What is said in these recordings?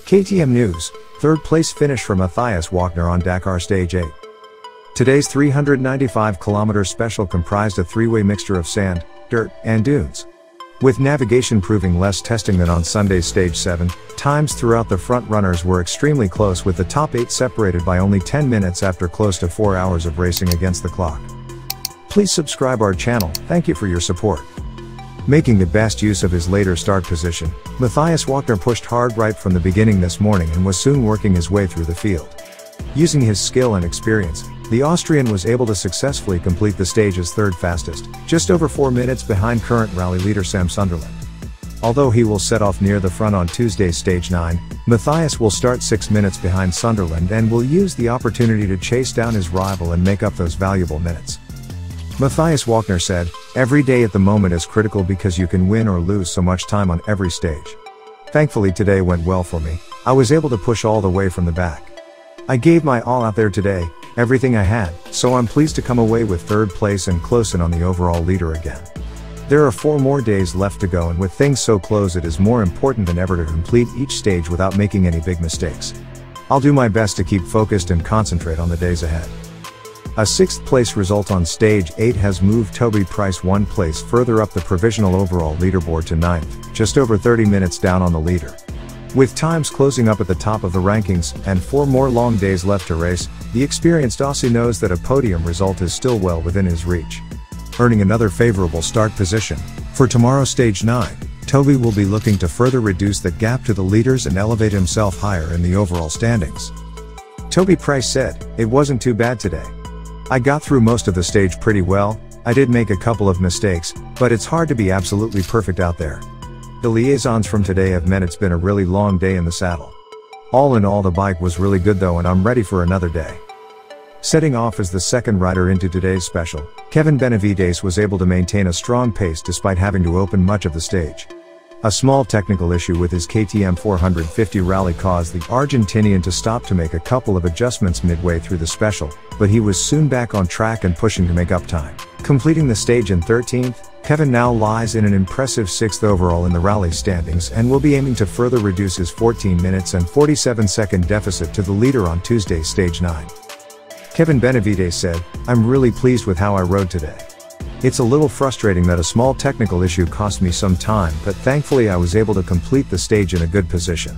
KTM News, third place finish for Matthias Walkner on Dakar Stage 8. Today's 395-kilometer special comprised a three-way mixture of sand, dirt, and dunes. With navigation proving less testing than on Sunday's Stage 7, times throughout the front runners were extremely close, with the top 8 separated by only 10 minutes after close to 4 hours of racing against the clock. Please subscribe our channel, thank you for your support. Making the best use of his later start position, Matthias Walkner pushed hard right from the beginning this morning and was soon working his way through the field. Using his skill and experience, the Austrian was able to successfully complete the stage's third fastest, just over 4 minutes behind current rally leader Sam Sunderland. Although he will set off near the front on Tuesday's Stage 9, Matthias will start 6 minutes behind Sunderland and will use the opportunity to chase down his rival and make up those valuable minutes. Matthias Walkner said, "Every day at the moment is critical because you can win or lose so much time on every stage. Thankfully today went well for me. I was able to push all the way from the back. I gave my all out there today, everything I had, so I'm pleased to come away with third place and close in on the overall leader again. There are 4 more days left to go, and with things so close it is more important than ever to complete each stage without making any big mistakes. I'll do my best to keep focused and concentrate on the days ahead." A 6th place result on Stage 8 has moved Toby Price 1 place further up the provisional overall leaderboard to 9th, just over 30 minutes down on the leader. With times closing up at the top of the rankings, and 4 more long days left to race, the experienced Aussie knows that a podium result is still well within his reach. Earning another favorable start position, for tomorrow's Stage 9, Toby will be looking to further reduce the gap to the leaders and elevate himself higher in the overall standings. Toby Price said, "It wasn't too bad today. I got through most of the stage pretty well. I did make a couple of mistakes, but it's hard to be absolutely perfect out there. The liaisons from today have meant it's been a really long day in the saddle. All in all, the bike was really good though, and I'm ready for another day." Setting off as the second rider into today's special, Kevin Benavides was able to maintain a strong pace despite having to open much of the stage. A small technical issue with his KTM 450 rally caused the Argentinian to stop to make a couple of adjustments midway through the special, but he was soon back on track and pushing to make up time. Completing the stage in 13th, Kevin now lies in an impressive 6th overall in the rally standings and will be aiming to further reduce his 14 minutes and 47-second deficit to the leader on Tuesday's Stage 9. Kevin Benavides said, "I'm really pleased with how I rode today. It's a little frustrating that a small technical issue cost me some time, but thankfully I was able to complete the stage in a good position.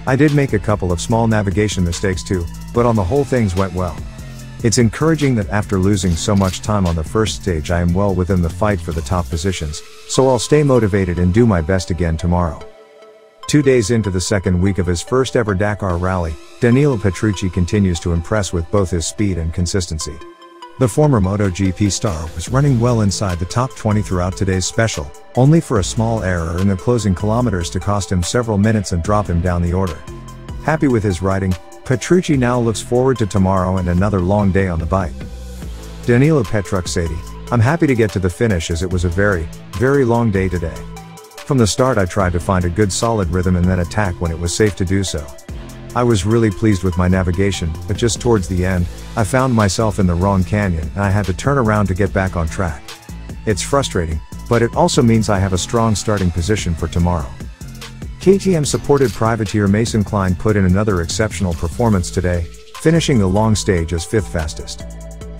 I did make a couple of small navigation mistakes too, but on the whole things went well. It's encouraging that after losing so much time on the first stage I am well within the fight for the top positions, so I'll stay motivated and do my best again tomorrow." 2 days into the second week of his first ever Dakar rally, Danilo Petrucci continues to impress with both his speed and consistency. The former MotoGP star was running well inside the top 20 throughout today's special, only for a small error in the closing kilometers to cost him several minutes and drop him down the order. Happy with his riding, Petrucci now looks forward to tomorrow and another long day on the bike. Danilo Petrucci, "I'm happy to get to the finish as it was a very, very long day today. From the start I tried to find a good solid rhythm and then attack when it was safe to do so. I was really pleased with my navigation, but just towards the end, I found myself in the wrong canyon and I had to turn around to get back on track. It's frustrating, but it also means I have a strong starting position for tomorrow." KTM supported privateer Mason Klein put in another exceptional performance today, finishing the long stage as 5th fastest.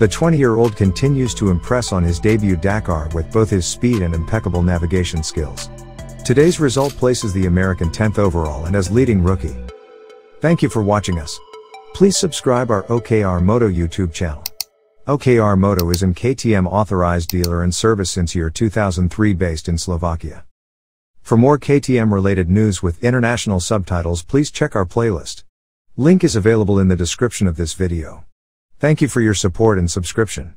The 20-year-old continues to impress on his debut Dakar with both his speed and impeccable navigation skills. Today's result places the American 10th overall and as leading rookie. Thank you for watching us. Please subscribe our OKR Moto YouTube channel. OKR Moto is an KTM authorized dealer and service since year 2003 based in Slovakia. For more KTM related news with international subtitles, please check our playlist. Link is available in the description of this video. Thank you for your support and subscription.